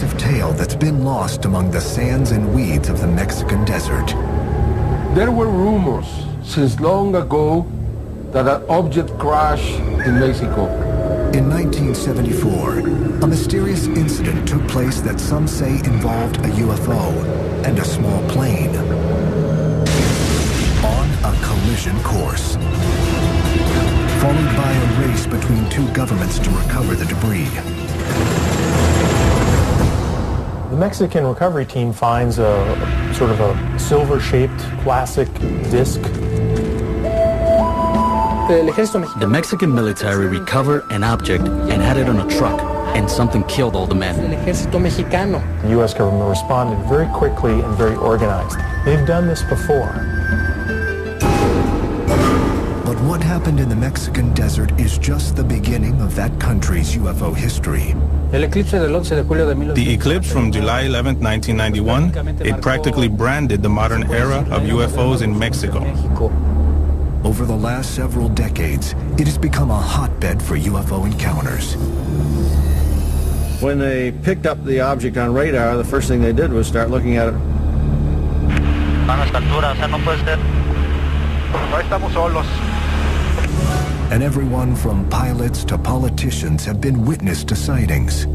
elusive tale that's been lost among the sands and weeds of the Mexican desert. There were rumors since long ago that an object crashed in Mexico. In 1974, a mysterious incident took place that some say involved a UFO and a small plane on a collision course, followed by a race between two governments to recover the debris. The Mexican recovery team finds a sort of a silver-shaped plastic disc. The Mexican military recovered an object and had it on a truck, and something killed all the men. The U.S. government responded very quickly and very organized. They've done this before. But what happened in the Mexican desert is just the beginning of that country's UFO history. The eclipse from July 11, 1991, it practically branded the modern era of UFOs in Mexico. Over the last several decades, it has become a hotbed for UFO encounters. When they picked up the object on radar, the first thing they did was start looking at it. And everyone from pilots to politicians have been witness to sightings.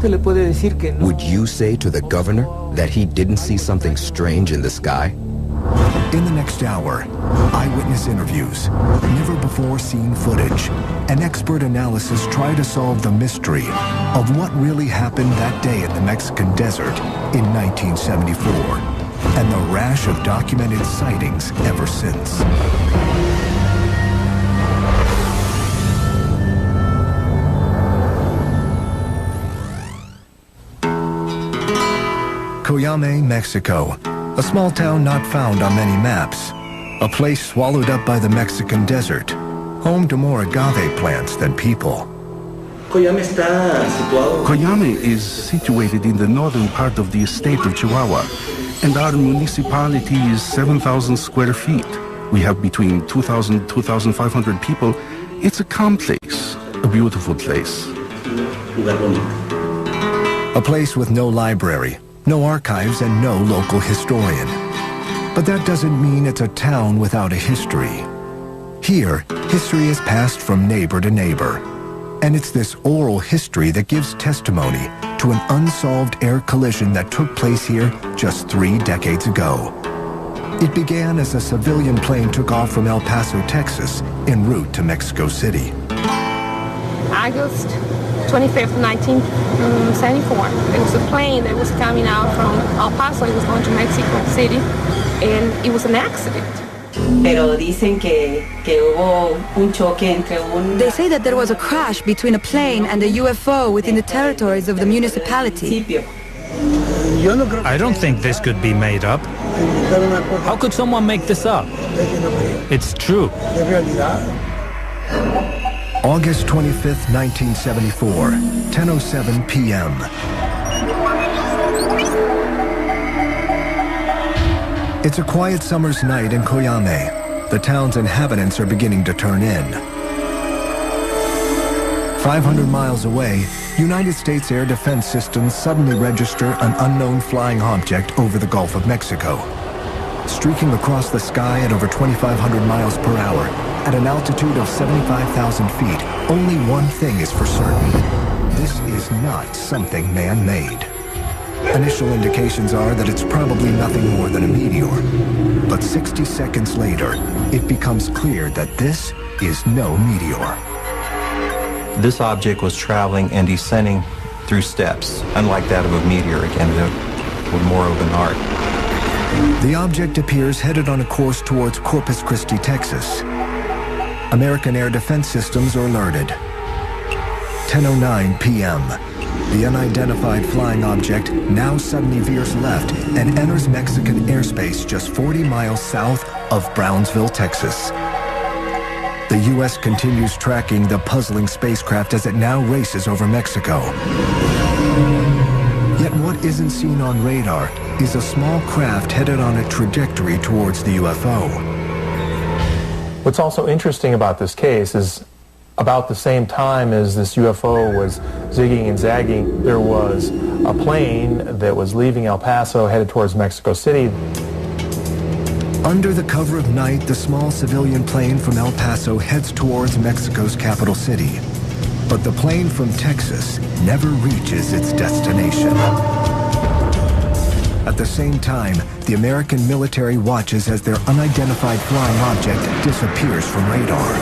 Would you say to the governor that he didn't see something strange in the sky? In the next hour, eyewitness interviews, never-before-seen footage, and expert analysis try to solve the mystery of what really happened that day in the Mexican desert in 1974, and the rash of documented sightings ever since. Cuyame, Mexico, a small town not found on many maps, a place swallowed up by the Mexican desert, home to more agave plants than people. Cuyame is situated in the northern part of the state of Chihuahua, and our municipality is 7,000 square feet. We have between 2,000 and 2,500 people. It's a calm place, a beautiful place. A place with no library, no archives, and no local historian. But that doesn't mean it's a town without a history. Here, history is passed from neighbor to neighbor. And it's this oral history that gives testimony to an unsolved air collision that took place here just 3 decades ago. It began as a civilian plane took off from El Paso, Texas, en route to Mexico City. August 25th, 1974. There was a plane that was coming out from El Paso. It was going to Mexico City, and it was an accident. They say that there was a crash between a plane and a UFO within the territories of the municipality. I don't think this could be made up. How could someone make this up? It's true. August 25th, 1974, 10:07 p.m. It's a quiet summer's night in Cuyame. The town's inhabitants are beginning to turn in. 500 miles away, United States air defense systems suddenly register an unknown flying object over the Gulf of Mexico. Streaking across the sky at over 2,500 miles per hour, at an altitude of 75,000 feet, only one thing is for certain. This is not something man-made. Initial indications are that it's probably nothing more than a meteor. But 60 seconds later, it becomes clear that this is no meteor. This object was traveling and descending through steps, unlike that of a meteor, again, with more of an arc. The object appears headed on a course towards Corpus Christi, Texas. American air defense systems are alerted. 10:09 p.m. The unidentified flying object now suddenly veers left and enters Mexican airspace just 40 miles south of Brownsville, Texas. The U.S. continues tracking the puzzling spacecraft as it now races over Mexico. Yet what isn't seen on radar is a small craft headed on a trajectory towards the UFO. What's also interesting about this case is About the same time as this UFO was zigging and zagging, there was a plane that was leaving El Paso headed towards Mexico City. Under the cover of night, the small civilian plane from El Paso heads towards Mexico's capital city. But the plane from Texas never reaches its destination. At the same time, the American military watches as their unidentified flying object disappears from radar.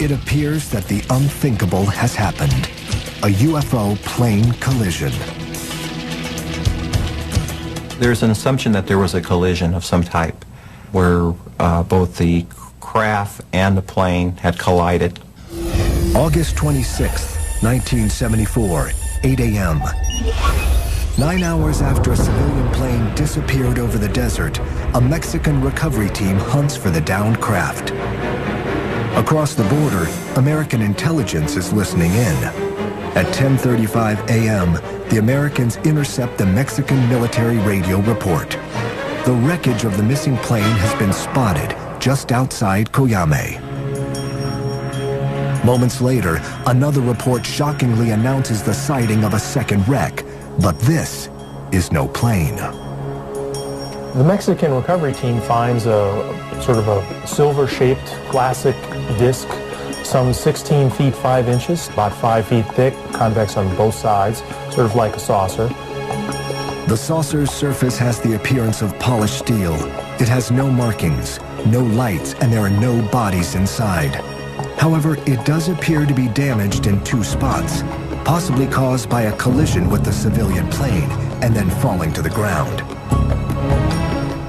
It appears that the unthinkable has happened. A UFO plane collision. There's an assumption that there was a collision of some type where both the craft and the plane had collided. August 26, 1974, 8 a.m. 9 hours after a civilian plane disappeared over the desert, a Mexican recovery team hunts for the downed craft. Across the border, American intelligence is listening in. At 10:35 a.m., the Americans intercept the Mexican military radio report. The wreckage of the missing plane has been spotted just outside Coyame. Moments later, another report shockingly announces the sighting of a second wreck, but this is no plane. The Mexican recovery team finds a sort of a silver-shaped classic disc, some 16 feet 5 inches, about 5 feet thick, convex on both sides, sort of like a saucer. The saucer's surface has the appearance of polished steel. It has no markings, no lights, and there are no bodies inside. However, it does appear to be damaged in 2 spots, possibly caused by a collision with the civilian plane and then falling to the ground.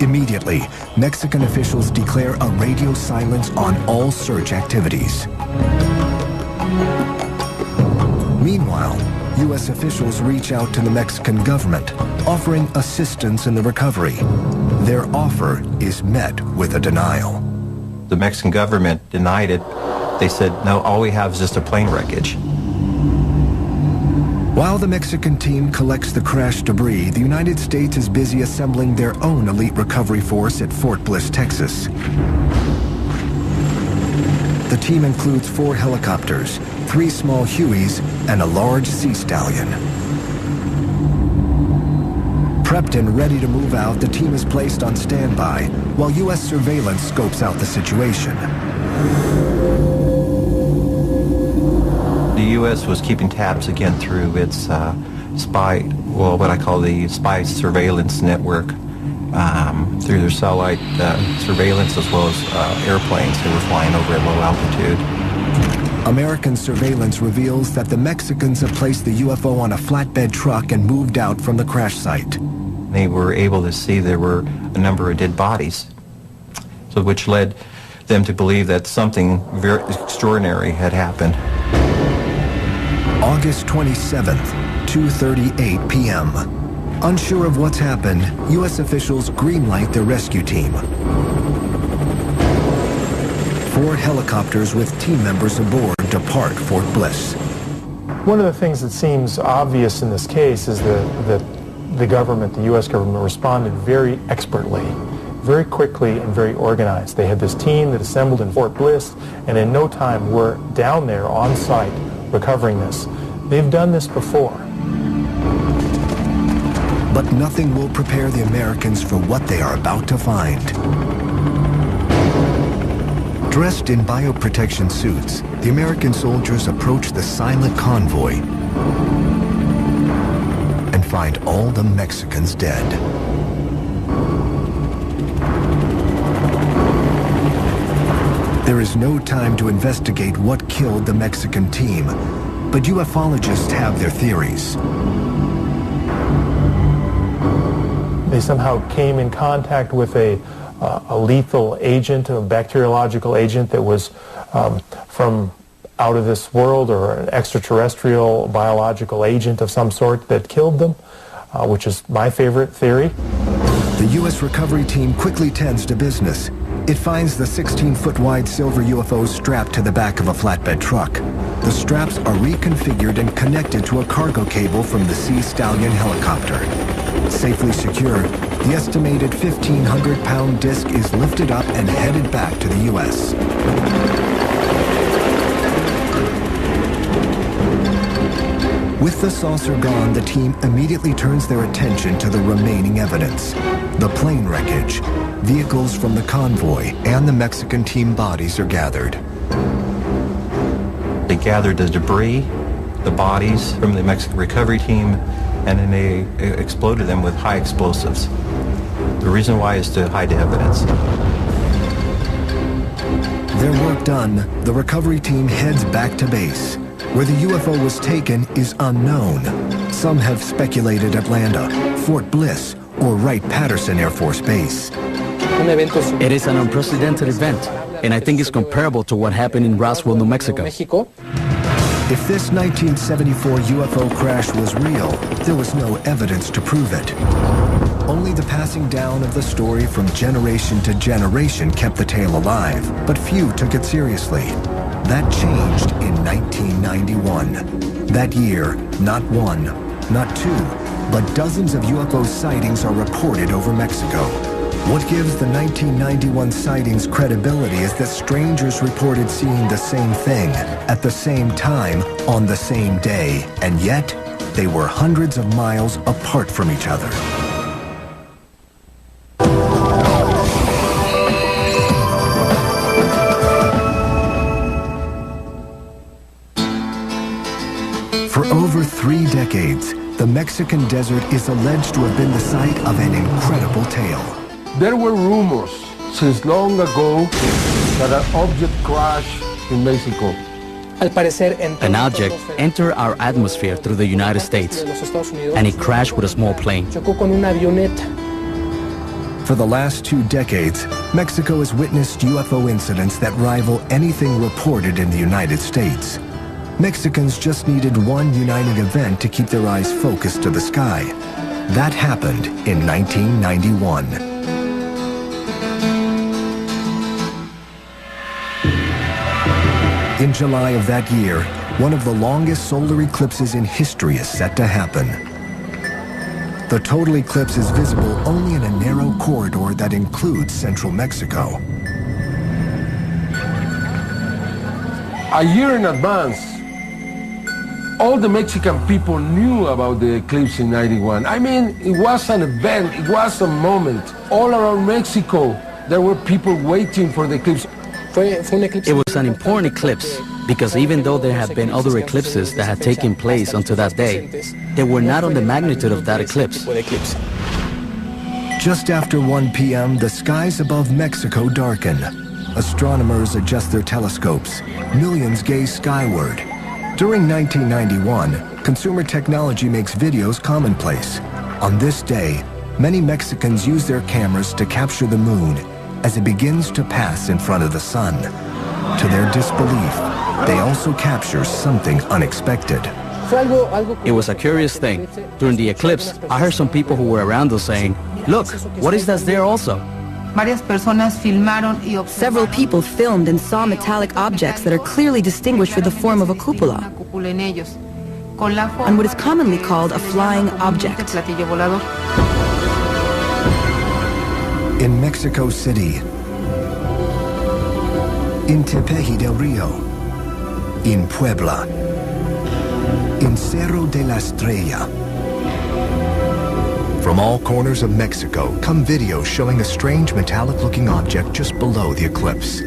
Immediately, Mexican officials declare a radio silence on all search activities. Meanwhile, U.S. officials reach out to the Mexican government, offering assistance in the recovery. Their offer is met with a denial. The Mexican government denied it. They said, no, all we have is just a plane wreckage. While the Mexican team collects the crash debris, the United States is busy assembling their own elite recovery force at Fort Bliss, Texas. The team includes 4 helicopters, 3 small Hueys, and a large Sea Stallion. Prepped and ready to move out, the team is placed on standby while U.S. surveillance scopes out the situation. The U.S. was keeping tabs again through its what I call the spy surveillance network, through their satellite surveillance as well as airplanes that were flying over at low altitude. American surveillance reveals that the Mexicans have placed the UFO on a flatbed truck and moved out from the crash site. They were able to see there were a number of dead bodies, so which led them to believe that something very extraordinary had happened. August 27th, 2:38 p.m. Unsure of what's happened, U.S. officials greenlight their rescue team. 4 helicopters with team members aboard depart Fort Bliss. One of the things that seems obvious in this case is that the government, the U.S. government, responded very expertly, very quickly, and very organized. They had this team that assembled in Fort Bliss, and in no time were down there on site recovering this. They've done this before. But nothing will prepare the Americans for what they are about to find. Dressed in bioprotection suits, the American soldiers approach the silent convoy and find all the Mexicans dead. There is no time to investigate what killed the Mexican team, but ufologists have their theories. They somehow came in contact with a lethal agent, a bacteriological agent that was from out of this world, or an extraterrestrial biological agent of some sort that killed them, which is my favorite theory. The U.S. recovery team quickly tends to business. It finds the 16-foot wide silver UFO strapped to the back of a flatbed truck. The straps are reconfigured and connected to a cargo cable from the Sea Stallion helicopter. Safely secured, the estimated 1,500-pound disk is lifted up and headed back to the U.S. With the saucer gone, the team immediately turns their attention to the remaining evidence. The plane wreckage, vehicles from the convoy, and the Mexican team bodies are gathered. They gathered the debris, the bodies from the Mexican recovery team, and then they exploded them with high explosives. The reason why is to hide the evidence. Their work done, the recovery team heads back to base. Where the UFO was taken is unknown. Some have speculated Atlanta, Fort Bliss, or Wright-Patterson Air Force Base. It is an unprecedented event, and I think it's comparable to what happened in Roswell, New Mexico. If this 1974 UFO crash was real, there was no evidence to prove it. Only the passing down of the story from generation to generation kept the tale alive, but few took it seriously. That changed in 1991. That year, not one, not two, but dozens of UFO sightings are reported over Mexico. What gives the 1991 sightings credibility is that strangers reported seeing the same thing at the same time on the same day, and yet they were hundreds of miles apart from each other. For over 3 decades, the Mexican desert is alleged to have been the site of an incredible tale. There were rumors since long ago that an object crashed in Mexico. An object entered our atmosphere through the United States, and it crashed with a small plane. For the last 2 decades, Mexico has witnessed UFO incidents that rival anything reported in the United States. Mexicans just needed one uniting event to keep their eyes focused to the sky. That happened in 1991. In July of that year, one of the longest solar eclipses in history is set to happen. The total eclipse is visible only in a narrow corridor that includes central Mexico. A year in advance, all the Mexican people knew about the eclipse in '91. I mean, it was an event, it was a moment. All around Mexico, there were people waiting for the eclipse. It was an important eclipse because even though there had been other eclipses that had taken place until that day, they were not on the magnitude of that eclipse. Just after 1 p.m., the skies above Mexico darken. Astronomers adjust their telescopes. Millions gaze skyward. During 1991, consumer technology makes videos commonplace. On this day, many Mexicans use their cameras to capture the moon as it begins to pass in front of the sun. To their disbelief, they also capture something unexpected. It was a curious thing. During the eclipse, I heard some people who were around us saying, "Look, what is that there also?" Several people filmed and saw metallic objects that are clearly distinguished with the form of a cupola, and what is commonly called a flying object. In Mexico City, in Tepeji del Rio, in Puebla, in Cerro de la Estrella. From all corners of Mexico come videos showing a strange metallic-looking object just below the eclipse.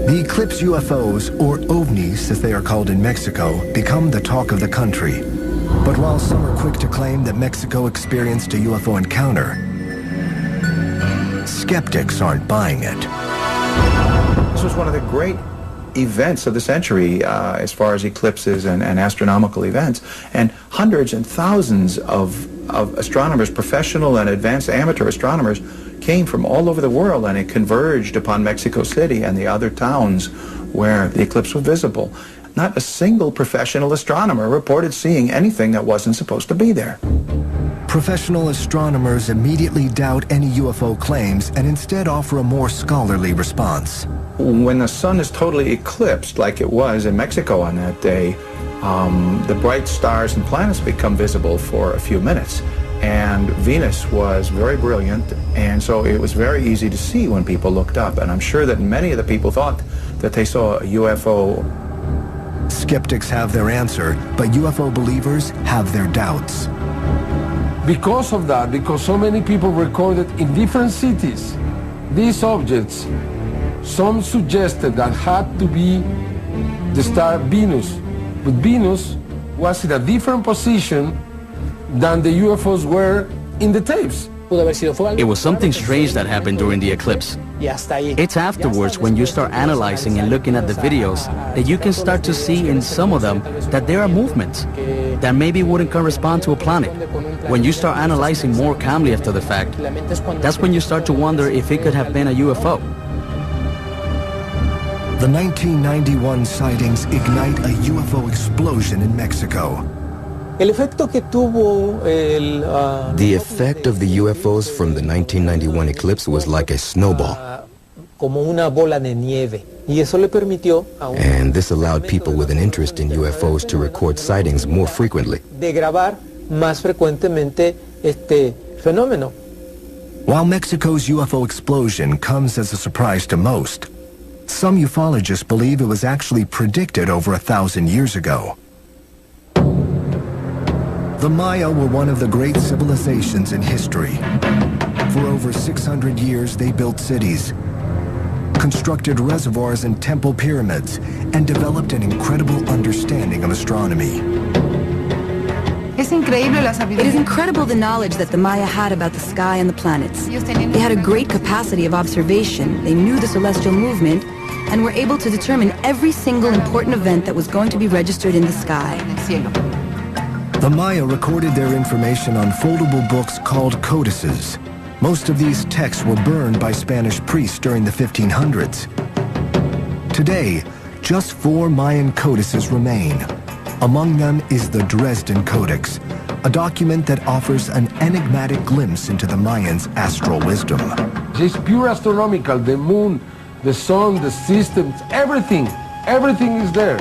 The eclipse UFOs, or ovnis as they are called in Mexico, become the talk of the country. But while some are quick to claim that Mexico experienced a UFO encounter, skeptics aren't buying it. This was one of the great events of the century as far as eclipses and astronomical events. And hundreds and thousands of astronomers, professional and advanced amateur astronomers, came from all over the world, and it converged upon Mexico City and the other towns where the eclipse was visible. Not a single professional astronomer reported seeing anything that wasn't supposed to be there. Professional astronomers immediately doubt any UFO claims and instead offer a more scholarly response. When the sun is totally eclipsed, like it was in Mexico on that day, the bright stars and planets become visible for a few minutes. and Venus was very brilliant, and so it was very easy to see when people looked up. And I'm sure that many of the people thought that they saw a UFO. Skeptics have their answer, but UFO believers have their doubts. Because of that, because so many people recorded in different cities these objects, some suggested that had to be the star Venus. But Venus was in a different position than the UFOs were in the tapes. It was something strange that happened during the eclipse. It's afterwards, when you start analyzing and looking at the videos, that you can start to see in some of them that there are movements that maybe wouldn't correspond to a planet. When you start analyzing more calmly after the fact, that's when you start to wonder if it could have been a UFO. The 1991 sightings ignite a UFO explosion in Mexico. The effect of the UFOs from the 1991 eclipse was like a snowball. And this allowed people with an interest in UFOs to record sightings more frequently. While Mexico's UFO explosion comes as a surprise to most, some ufologists believe it was actually predicted over 1,000 years ago. The Maya were one of the great civilizations in history. For over 600 years, they built cities, constructed reservoirs and temple pyramids, and developed an incredible understanding of astronomy. It is incredible the knowledge that the Maya had about the sky and the planets. They had a great capacity of observation, they knew the celestial movement, and were able to determine every single important event that was going to be registered in the sky. The Maya recorded their information on foldable books called codices. Most of these texts were burned by Spanish priests during the 1500s. Today, just 4 Mayan codices remain. Among them is the Dresden Codex, a document that offers an enigmatic glimpse into the Mayans' astral wisdom. It's pure astronomical, the moon, the sun, the systems, everything is there.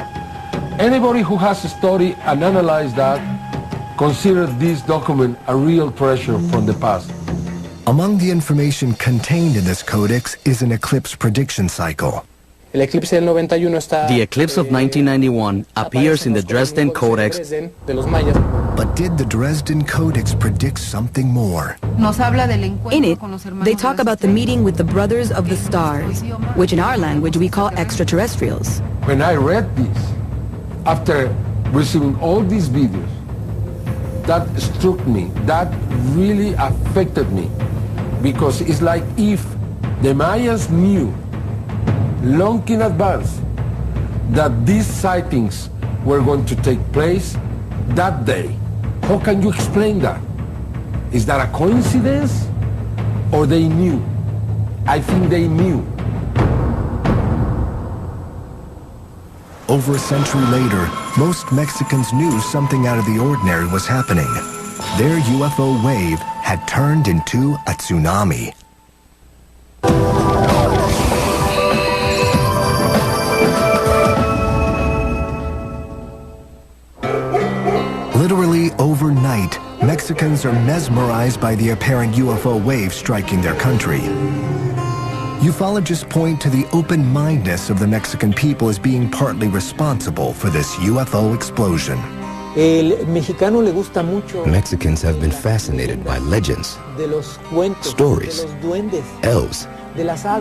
Anybody who has studied and analyzed that consider this document a real treasure from the past. Among the information contained in this codex is an eclipse prediction cycle. The eclipse of 1991 appears in the Dresden Codex. But did the Dresden Codex predict something more? In it, they talk about the meeting with the Brothers of the Stars, which in our language we call extraterrestrials. When I read this, after receiving all these videos, that struck me, that really affected me, because it's like if the Mayans knew long in advance that these sightings were going to take place that day. How can you explain that? Is that a coincidence, or they knew? I think they knew. Over a century later, most Mexicans knew something out of the ordinary was happening. Their UFO wave had turned into a tsunami. Literally overnight, Mexicans are mesmerized by the apparent UFO wave striking their country. Ufologists point to the open-mindedness of the Mexican people as being partly responsible for this UFO explosion. Mexicans have been fascinated by legends, stories, elves,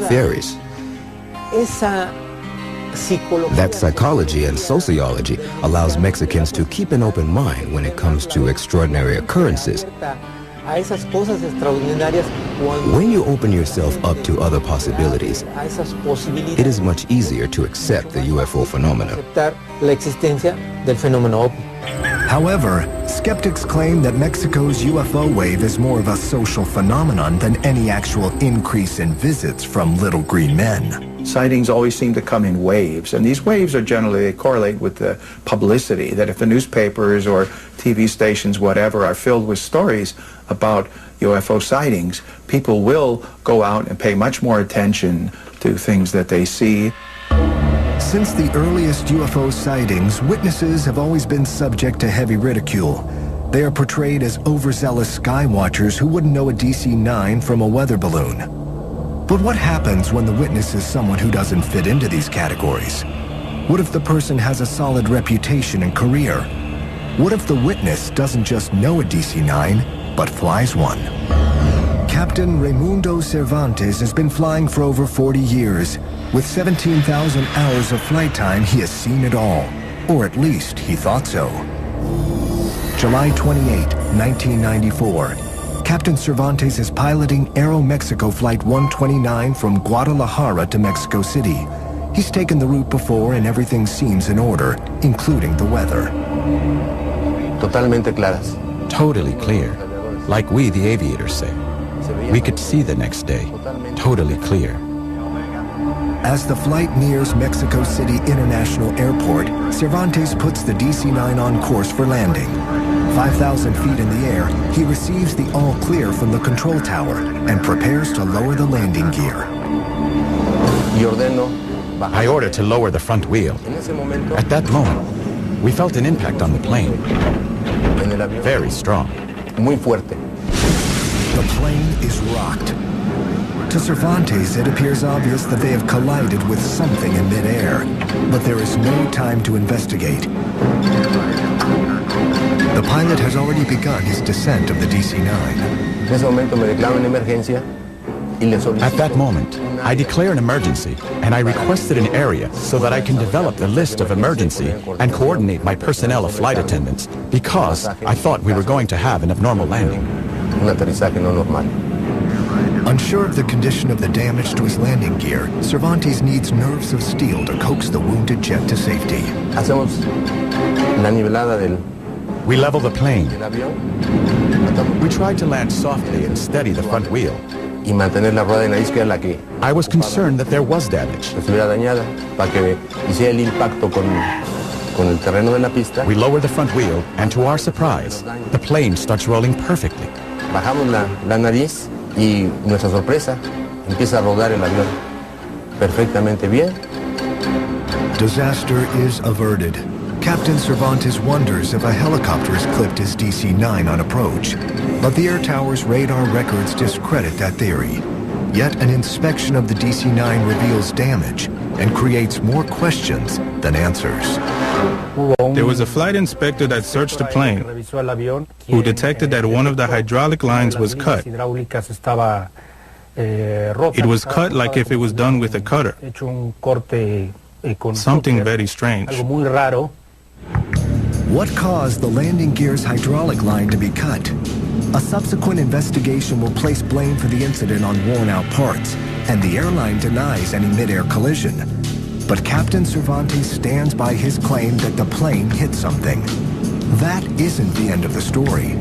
fairies. That psychology and sociology allows Mexicans to keep an open mind when it comes to extraordinary occurrences. When you open yourself up to other possibilities, it is much easier to accept the UFO phenomenon. However, skeptics claim that Mexico's UFO wave is more of a social phenomenon than any actual increase in visits from little green men. Sightings always seem to come in waves, and these waves are generally, they correlate with the publicity, that if the newspapers or TV stations, whatever, are filled with stories about UFO sightings, people will go out and pay much more attention to things that they see. Since the earliest UFO sightings, witnesses have always been subject to heavy ridicule. They are portrayed as overzealous sky watchers who wouldn't know a DC-9 from a weather balloon. But what happens when the witness is someone who doesn't fit into these categories? What if the person has a solid reputation and career? What if the witness doesn't just know a DC-9, but flies one? Captain Raimundo Cervantes has been flying for over 40 years. With 17,000 hours of flight time, he has seen it all. Or at least he thought so. July 28, 1994. Captain Cervantes is piloting Aeromexico Flight 129 from Guadalajara to Mexico City. He's taken the route before and everything seems in order, including the weather. Totalmente claras. Totally clear. Like we, the aviators, say. We could see the next day. Totally clear. As the flight nears Mexico City International Airport, Cervantes puts the DC-9 on course for landing. 5,000 feet in the air, he receives the all-clear from the control tower and prepares to lower the landing gear. I ordered to lower the front wheel. At that moment, we felt an impact on the plane. Very strong. Muy fuerte. The plane is rocked. To Cervantes, it appears obvious that they have collided with something in midair, but there is no time to investigate. The pilot has already begun his descent of the DC-9. At that moment, I declare an emergency, and I requested an area so that I can develop the list of emergency and coordinate my personnel of flight attendants, because I thought we were going to have an abnormal landing. Unsure of the condition of the damage to his landing gear, Cervantes needs nerves of steel to coax the wounded jet to safety. We level the plane. We tried to land softly and steady the front wheel. I was concerned that there was damage. We lower the front wheel, and to our surprise, the plane starts rolling perfectly. Y nuestra sorpresa, empieza a rodar el avión perfectamente bien. Disaster is averted. Captain Cervantes wonders if a helicopter has clipped his DC-9 on approach. But the air tower's radar records discredit that theory. Yet an inspection of the DC-9 reveals damage and creates more questions than answers. There was a flight inspector that searched the plane who detected that one of the hydraulic lines was cut. It was cut like if it was done with a cutter. Something very strange. What caused the landing gear's hydraulic line to be cut? A subsequent investigation will place blame for the incident on worn-out parts, and the airline denies any mid-air collision. But Captain Cervantes stands by his claim that the plane hit something. That isn't the end of the story.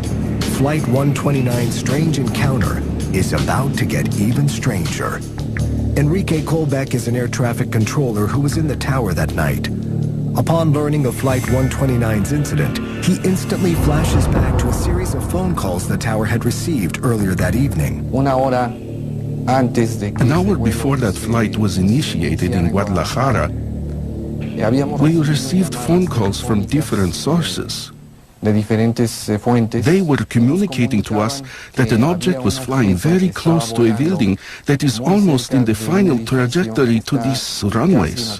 Flight 129's strange encounter is about to get even stranger. Enrique Colbeck is an air traffic controller who was in the tower that night. Upon learning of Flight 129's incident, he instantly flashes back to a series of phone calls the tower had received earlier that evening. An hour before that flight was initiated in Guadalajara, we received phone calls from different sources. They were communicating to us that an object was flying very close to a building that is almost in the final trajectory to these runways.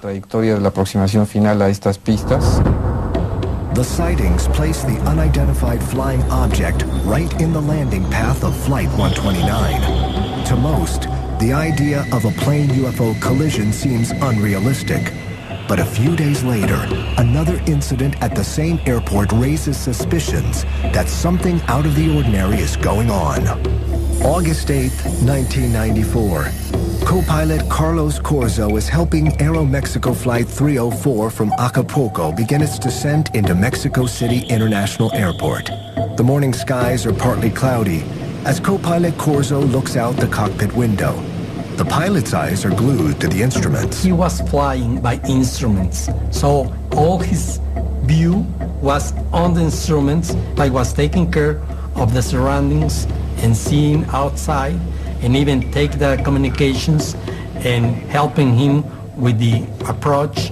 The sightings place the unidentified flying object right in the landing path of Flight 129. To most, the idea of a plane UFO collision seems unrealistic. But a few days later, another incident at the same airport raises suspicions that something out of the ordinary is going on. August 8, 1994. Co-pilot Carlos Corzo is helping Aeromexico Flight 304 from Acapulco begin its descent into Mexico City International Airport. The morning skies are partly cloudy as co-pilot Corzo looks out the cockpit window. The pilot's eyes are glued to the instruments. He was flying by instruments, so all his view was on the instruments, like was taking care of the surroundings and seeing outside, and even take the communications and helping him with the approach.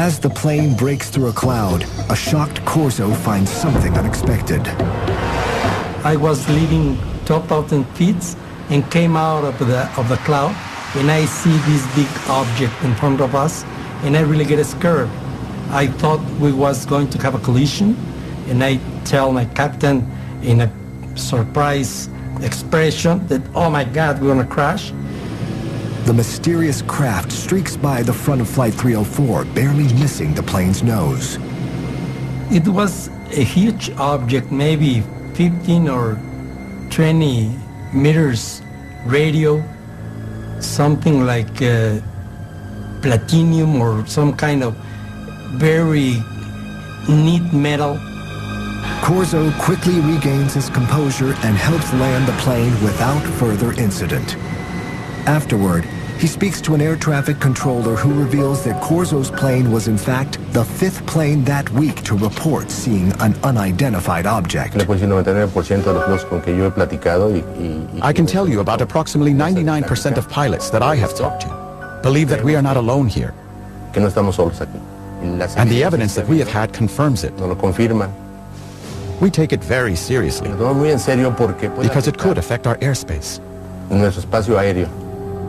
As the plane breaks through a cloud, a shocked Corso finds something unexpected. I was leaving 12,000 feet and came out of the cloud, and I see this big object in front of us, and I really get scared. I thought we was going to have a collision, and I tell my captain in a surprise expression that, oh my God, we're gonna crash. The mysterious craft streaks by the front of Flight 304, barely missing the plane's nose. It was a huge object, maybe 15 or 20 meters radio, something like platinum or some kind of very neat metal. Corso quickly regains his composure and helps land the plane without further incident. Afterward, he speaks to an air traffic controller who reveals that Corso's plane was in fact the 5th plane that week to report seeing an unidentified object. I can tell you about approximately 99% of pilots that I have talked to believe that we are not alone here. And the evidence that we have had confirms it. We take it very seriously because it could affect our airspace.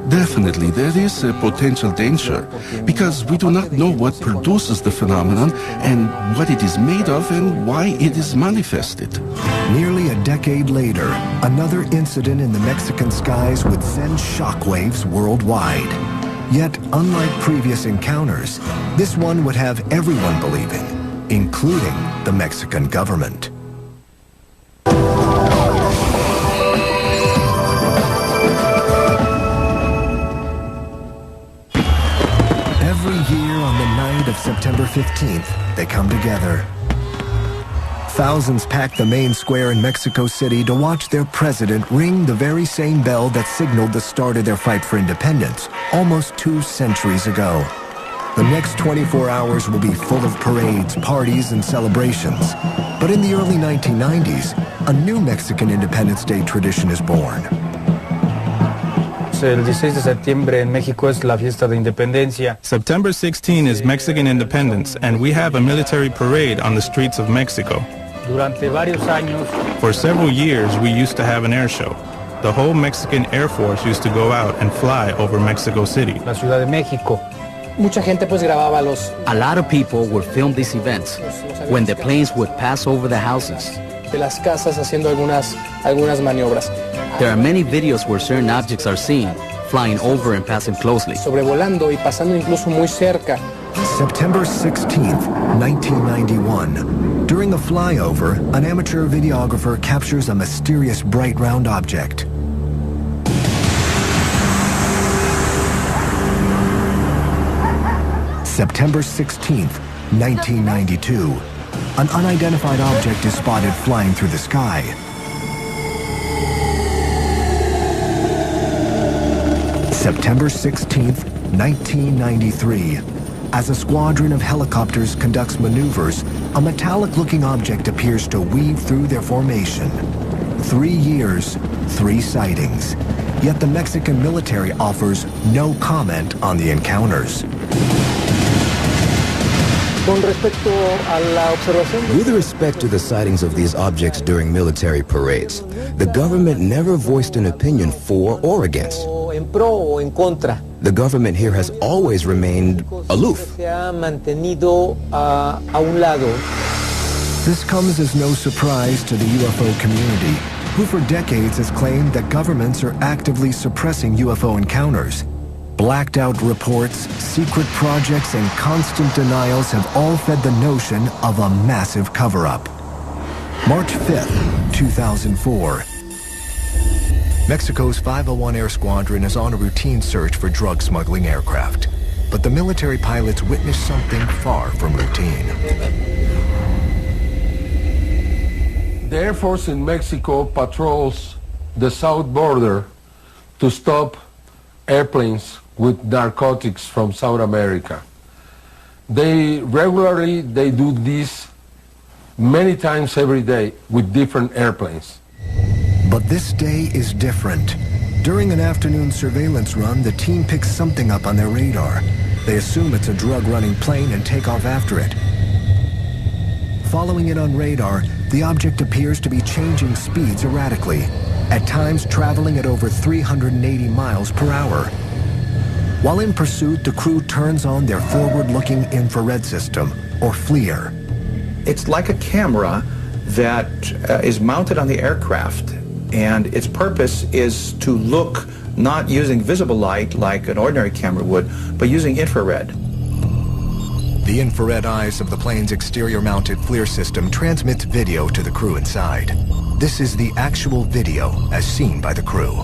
Definitely, there is a potential danger because we do not know what produces the phenomenon and what it is made of and why it is manifested. Nearly a decade later, another incident in the Mexican skies would send shockwaves worldwide. Yet, unlike previous encounters, this one would have everyone believing, including the Mexican government. Every year on the night of September 15th, they come together. Thousands pack the main square in Mexico City to watch their president ring the very same bell that signaled the start of their fight for independence almost 2 centuries ago. The next 24 hours will be full of parades, parties, and celebrations. But in the early 1990s, a new Mexican Independence Day tradition is born. El 16 de septiembre en México es la fiesta de independencia. September 16 is Mexican independence, and we have a military parade on the streets of Mexico. Durante varios años, For several years, we used to have an air show. The whole Mexican Air Force used to go out and fly over Mexico City. la Ciudad de México. Mucha gente pues grababa los A lot of people would film these events when the planes would pass over the houses. de las casas haciendo algunas maniobras. There are many videos where certain objects are seen, flying over and passing closely. Sobrevolando y pasando incluso muy cerca. September 16th, 1991. During the flyover, an amateur videographer captures a mysterious bright round object. September 16th, 1992. An unidentified object is spotted flying through the sky. September 16th, 1993. As a squadron of helicopters conducts maneuvers, a metallic-looking object appears to weave through their formation. 3 years, 3 sightings. Yet the Mexican military offers no comment on the encounters. With respect to the sightings of these objects during military parades, the government never voiced an opinion for or against. The government here has always remained aloof. This comes as no surprise to the UFO community, who for decades has claimed that governments are actively suppressing UFO encounters. Blacked out reports, secret projects, and constant denials have all fed the notion of a massive cover-up. March 5th, 2004. Mexico's 501 Air Squadron is on a routine search for drug smuggling aircraft. But the military pilots witness something far from routine. The Air Force in Mexico patrols the south border to stop airplanes with narcotics from South America. They do this many times every day with different airplanes. But this day is different. During an afternoon surveillance run, the team picks something up on their radar. They assume it's a drug-running plane and take off after it. Following it on radar, the object appears to be changing speeds erratically, at times traveling at over 380 miles per hour. While in pursuit, the crew turns on their forward-looking infrared system, or FLIR. It's like a camera that is mounted on the aircraft, and its purpose is to look not using visible light like an ordinary camera would, but using infrared. The infrared eyes of the plane's exterior-mounted FLIR system transmits video to the crew inside. This is the actual video as seen by the crew.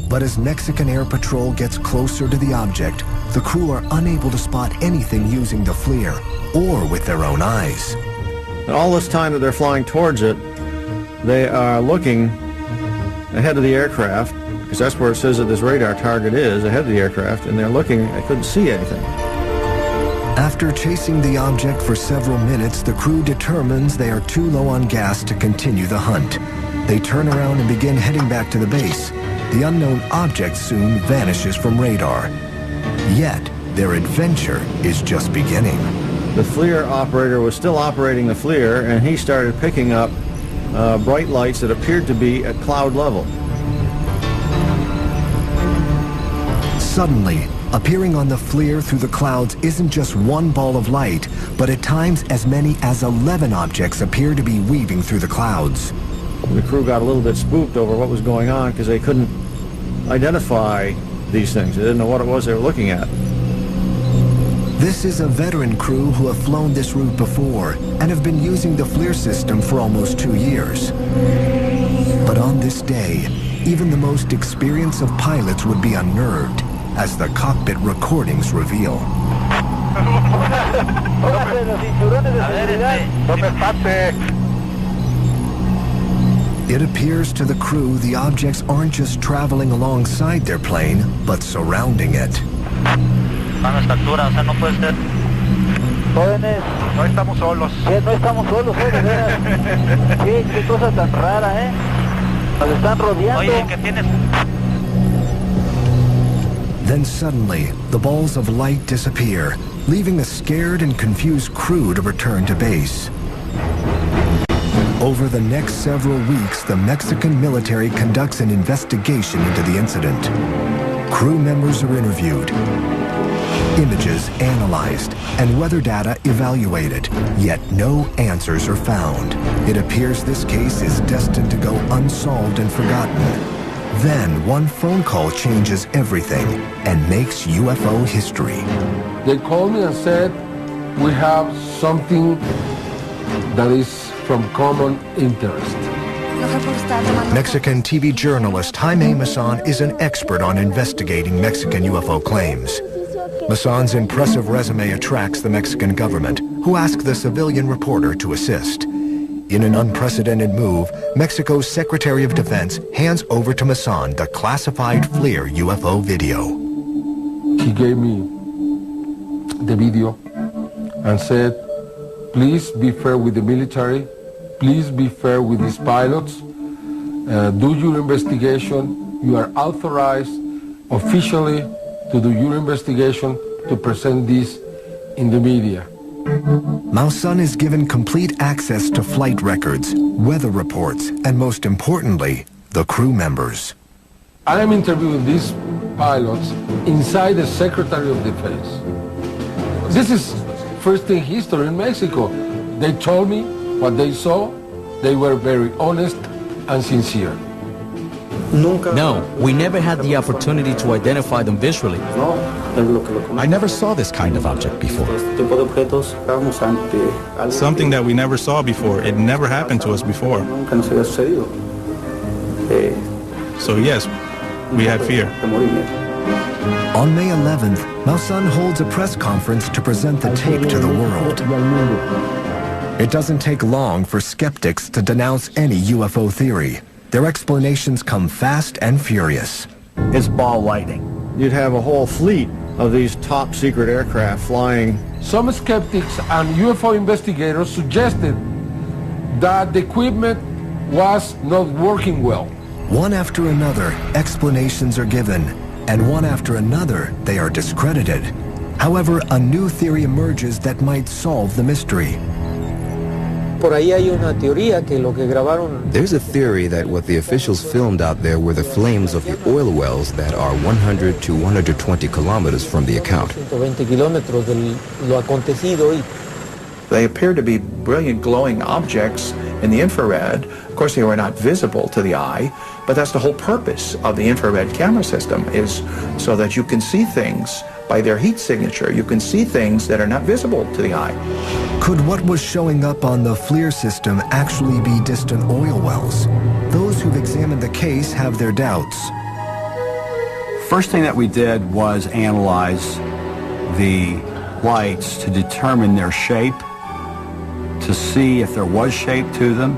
But as Mexican Air Patrol gets closer to the object, the crew are unable to spot anything using the FLIR or with their own eyes. And all this time that they're flying towards it, they are looking ahead of the aircraft, because that's where it says that this radar target is, ahead of the aircraft, and they're looking, they couldn't see anything. After chasing the object for several minutes, the crew determines they are too low on gas to continue the hunt. They turn around and begin heading back to the base. The unknown object soon vanishes from radar. Yet, their adventure is just beginning. The FLIR operator was still operating the FLIR, and he started picking up bright lights that appeared to be at cloud level. Suddenly, appearing on the FLIR through the clouds isn't just one ball of light, but at times as many as 11 objects appear to be weaving through the clouds. The crew got a little bit spooked over what was going on because they couldn't identify these things. They didn't know what it was they were looking at. This is a veteran crew who have flown this route before and have been using the FLIR system for almost 2 years. But on this day, even the most experienced of pilots would be unnerved, as the cockpit recordings reveal. It appears to the crew the objects aren't just traveling alongside their plane, but surrounding it. Jóvenes, no estamos solos. No estamos solos, qué cosa tan rara, Nos están rodeando. Oye, ¿qué tienes? Then suddenly, the balls of light disappear, leaving a scared and confused crew to return to base. Over the next several weeks, the Mexican military conducts an investigation into the incident. Crew members are interviewed, images analyzed, and weather data evaluated, yet no answers are found. It appears this case is destined to go unsolved and forgotten. Then one phone call changes everything and makes UFO history. They called me and said, we have something that is from common interest. Mexican TV journalist Jaime Maussan is an expert on investigating Mexican UFO claims. Maussan's impressive resume attracts the Mexican government, who ask the civilian reporter to assist. In an unprecedented move, Mexico's Secretary of Defense hands over to Maussan the classified FLIR UFO video. He gave me the video and said, please be fair with the military, please be fair with these pilots, do your investigation, you are authorized officially to do your investigation, to present this in the media. Maussan is given complete access to flight records, weather reports, and most importantly, the crew members. I am interviewing these pilots inside the Secretary of Defense. This is first in history in Mexico. They told me what they saw. They were very honest and sincere. No, we never had the opportunity to identify them visually. I never saw this kind of object before. Something that we never saw before. It never happened to us before. So yes, we had fear. On May 11th, Maussan holds a press conference to present the tape to the world. It doesn't take long for skeptics to denounce any UFO theory. Their explanations come fast and furious. It's ball lightning. You'd have a whole fleet of these top secret aircraft flying. Some skeptics and UFO investigators suggested that the equipment was not working well. One after another, explanations are given, and one after another, they are discredited. However, a new theory emerges that might solve the mystery. There's a theory that what the officials filmed out there were the flames of the oil wells that are 100 to 120 kilometers from the account. They appear to be brilliant glowing objects in the infrared. Of course, they were not visible to the eye, but that's the whole purpose of the infrared camera system, is so that you can see things by their heat signature. You can see things that are not visible to the eye. Could what was showing up on the FLIR system actually be distant oil wells? Those who've examined the case have their doubts. First thing that we did was analyze the lights to determine their shape, to see if there was shape to them,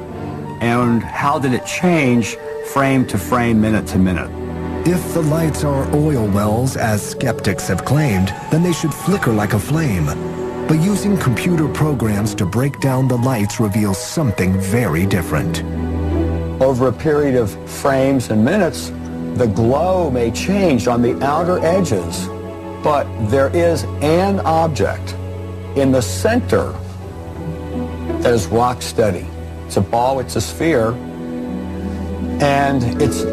and how did it change frame to frame, minute to minute. If the lights are oil wells, as skeptics have claimed, then they should flicker like a flame. But using computer programs to break down the lights reveals something very different. Over a period of frames and minutes, the glow may change on the outer edges, but there is an object in the center that is rock steady. It's a ball, it's a sphere, and it's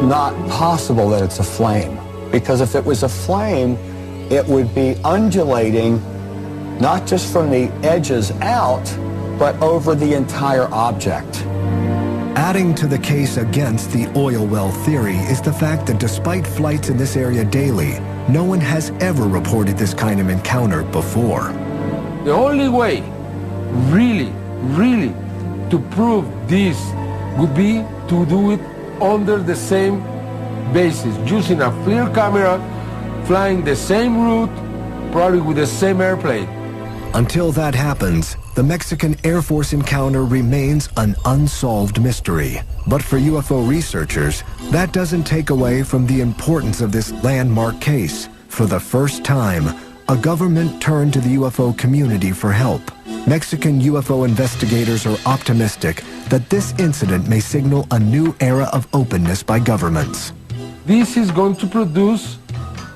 not possible that it's a flame, because if it was a flame, it would be undulating not just from the edges out, but over the entire object. Adding to the case against the oil well theory is the fact that despite flights in this area daily, no one has ever reported this kind of encounter before. The only way, really, to prove this would be to do it under the same basis, using a FLIR camera, flying the same route, probably with the same airplane. Until that happens, the Mexican Air Force encounter remains an unsolved mystery. But for UFO researchers, that doesn't take away from the importance of this landmark case. For the first time, a government turned to the UFO community for help. Mexican UFO investigators are optimistic that this incident may signal a new era of openness by governments. This is going to produce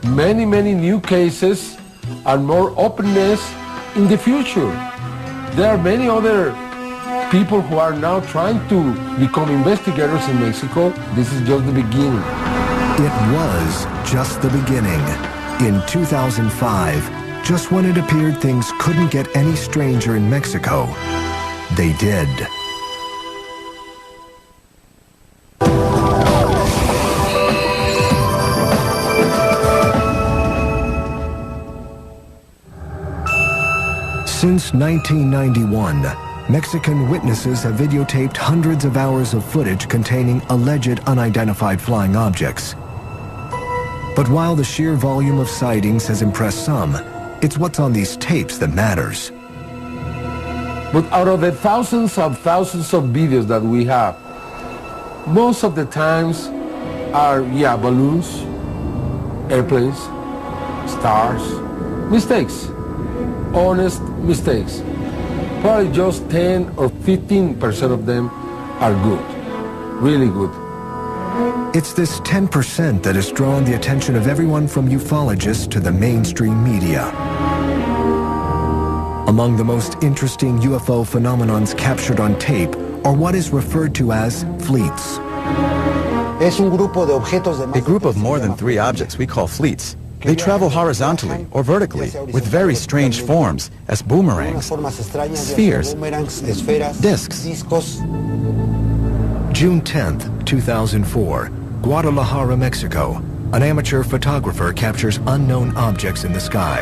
many new cases and more openness in the future. There are many other people who are now trying to become investigators in Mexico. This is just the beginning. It was just the beginning. In 2005, just when it appeared things couldn't get any stranger in Mexico, they did. Since 1991, Mexican witnesses have videotaped hundreds of hours of footage containing alleged unidentified flying objects. But while the sheer volume of sightings has impressed some, it's what's on these tapes that matters. But out of the thousands of videos that we have, most of the times are, balloons, airplanes, stars, mistakes, honest mistakes. Probably just 10 or 15% of them are good, really good. It's this 10% that has drawn the attention of everyone from ufologists to the mainstream media. Among the most interesting UFO phenomenons captured on tape are what is referred to as fleets. A group of more than 3 objects we call fleets. They travel horizontally or vertically with very strange forms as boomerangs, spheres, discs. June 10th, 2004, Guadalajara, Mexico. An amateur photographer captures unknown objects in the sky.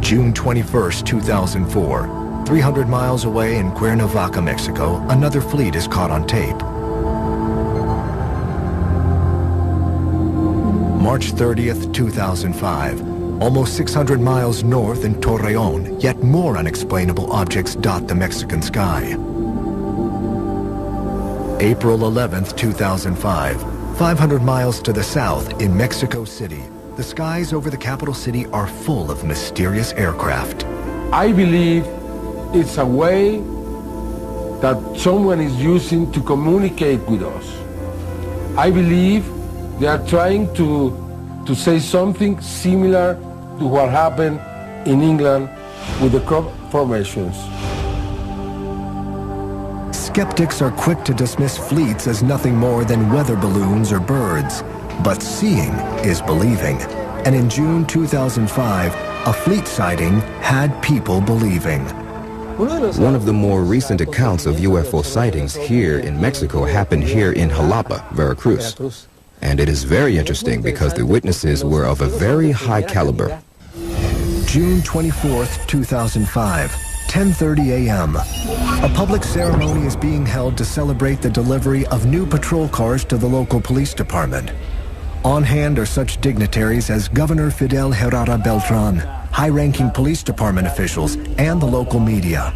June 21st, 2004, 300 miles away in Cuernavaca, Mexico, another fleet is caught on tape. March 30th, 2005, almost 600 miles north in Torreon, yet more unexplainable objects dot the Mexican sky. April 11th, 2005, 500 miles to the south in Mexico City, the skies over the capital city are full of mysterious aircraft. I believe it's a way that someone is using to communicate with us. I believe They are trying to say something similar to what happened in England with the crop formations. Skeptics are quick to dismiss fleets as nothing more than weather balloons or birds. But seeing is believing. And in June 2005, a fleet sighting had people believing. One of the more recent accounts of UFO sightings here in Mexico happened here in Jalapa, Veracruz. And it is very interesting because the witnesses were of a very high caliber. June 24th, 2005, 10:30 a.m. A public ceremony is being held to celebrate the delivery of new patrol cars to the local police department. On hand are such dignitaries as Governor Fidel Herrera Beltran, high-ranking police department officials, and the local media.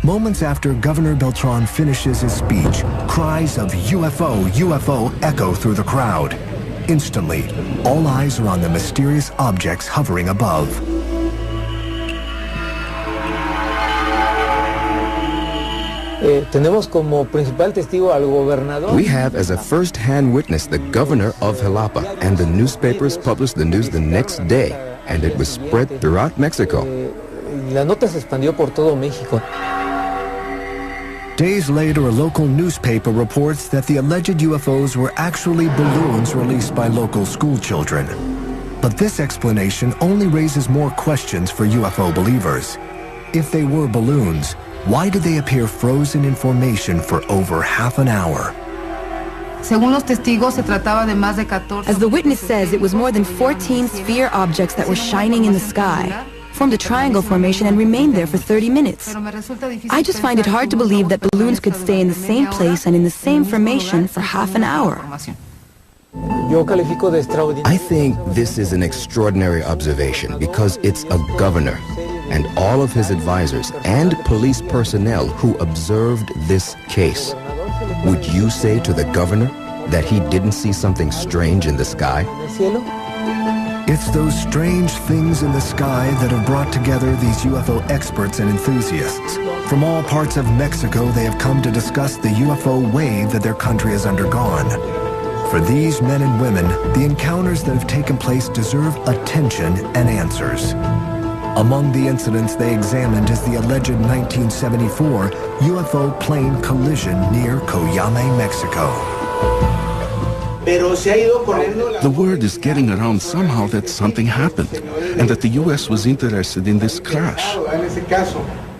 Moments after Governor Beltran finishes his speech, cries of UFO, UFO echo through the crowd. Instantly, all eyes are on the mysterious objects hovering above. We have as a first-hand witness the governor of Jalapa, and the newspapers published the news the next day, and it was spread throughout Mexico. Days later, a local newspaper reports that the alleged UFOs were actually balloons released by local school children. But this explanation only raises more questions for UFO believers. If they were balloons, why did they appear frozen in formation for over half an hour? As the witness says, it was more than 14 sphere objects that were shining in the sky, formed a triangle formation and remained there for 30 minutes. I just find it hard to believe that balloons could stay in the same place and in the same formation for half an hour. I think this is an extraordinary observation because it's a governor and all of his advisors and police personnel who observed this case. Would you say to the governor that he didn't see something strange in the sky? It's those strange things in the sky that have brought together these UFO experts and enthusiasts. From all parts of Mexico, they have come to discuss the UFO wave that their country has undergone. For these men and women, the encounters that have taken place deserve attention and answers. Among the incidents they examined is the alleged 1974 UFO plane collision near Coyame, Mexico. The word is getting around somehow that something happened and that the U.S. was interested in this crash.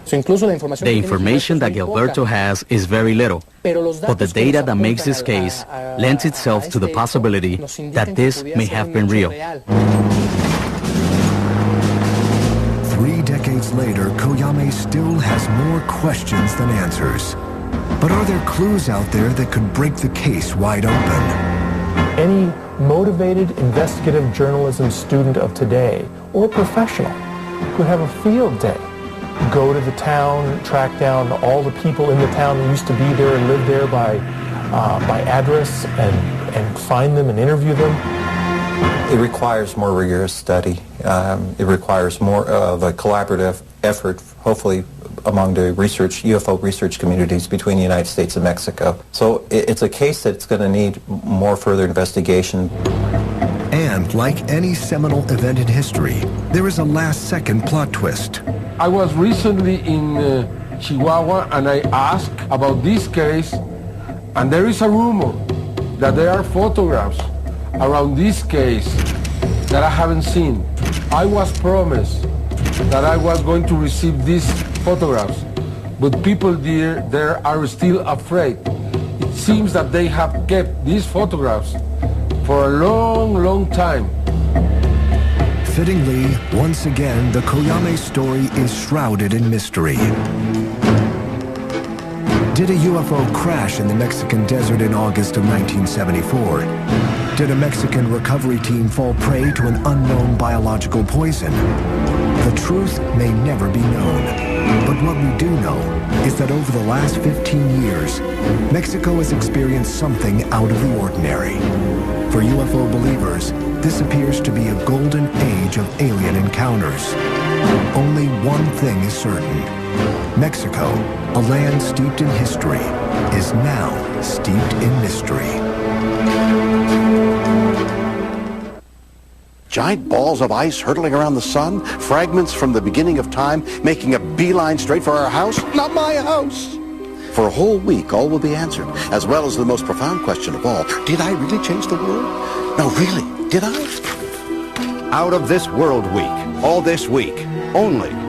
The information that Gilberto has is very little, but the data that makes this case lends itself to the possibility that this may have been real. 3 decades later, Coyame still has more questions than answers. But are there clues out there that could break the case wide open? Any motivated investigative journalism student of today, or professional, could have a field day. Go to the town, track down all the people in the town who used to be there and live there by address and find them and interview them. It requires more rigorous study. It requires more of a collaborative effort, hopefully among the UFO research communities between the United States and Mexico. So it's a case that's going to need more further investigation. And like any seminal event in history, there is a last-second plot twist. I was recently in Chihuahua and I asked about this case, and there is a rumor that there are photographs around this case that I haven't seen. I was promised that I was going to receive these photographs, but people there are still afraid. It seems that they have kept these photographs for a long, long time. Fittingly, once again, the Coyame story is shrouded in mystery. Did a UFO crash in the Mexican desert in August of 1974? Did a Mexican recovery team fall prey to an unknown biological poison? The truth may never be known. But what we do know is that over the last 15 years, Mexico has experienced something out of the ordinary. For UFO believers, this appears to be a golden age of alien encounters. Only one thing is certain. Mexico, a land steeped in history, is now steeped in mystery. Giant balls of ice hurtling around the sun? Fragments from the beginning of time making a beeline straight for our house? Not my house! For a whole week, all will be answered, as well as the most profound question of all. Did I really change the world? No, really, did I? Out of This World Week. All this week. Only